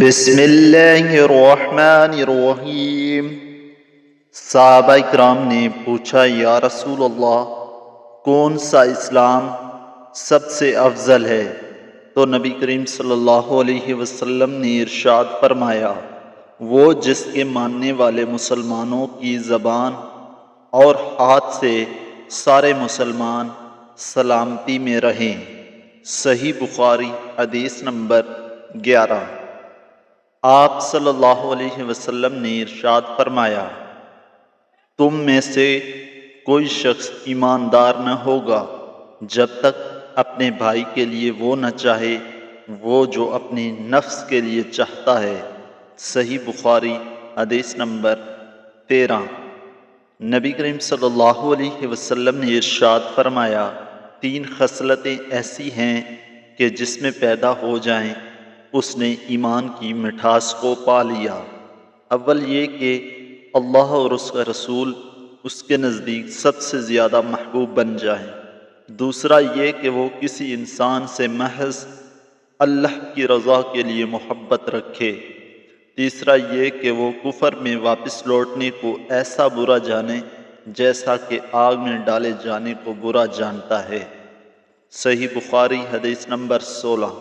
بسم اللہ الرحمن الرحیم۔ صحابہ کرام نے پوچھا، یا رسول اللہ، کون سا اسلام سب سے افضل ہے؟ تو نبی کریم صلی اللہ علیہ وسلم نے ارشاد فرمایا، وہ جس کے ماننے والے مسلمانوں کی زبان اور ہاتھ سے سارے مسلمان سلامتی میں رہیں۔ صحیح بخاری حدیث نمبر 11۔ آپ صلی اللہ علیہ وسلم نے ارشاد فرمایا، تم میں سے کوئی شخص ایماندار نہ ہوگا جب تک اپنے بھائی کے لیے وہ نہ چاہے وہ جو اپنے نفس کے لیے چاہتا ہے۔ صحیح بخاری حدیث نمبر 13۔ نبی کریم صلی اللہ علیہ وسلم نے ارشاد فرمایا، 3 خصلتیں ایسی ہیں کہ جس میں پیدا ہو جائیں اس نے ایمان کی مٹھاس کو پا لیا۔ اول یہ کہ اللہ اور اس کا رسول اس کے نزدیک سب سے زیادہ محبوب بن جائیں۔ دوسرا یہ کہ وہ کسی انسان سے محض اللہ کی رضا کے لیے محبت رکھے۔ تیسرا یہ کہ وہ کفر میں واپس لوٹنے کو ایسا برا جانے جیسا کہ آگ میں ڈالے جانے کو برا جانتا ہے۔ صحیح بخاری حدیث نمبر 16۔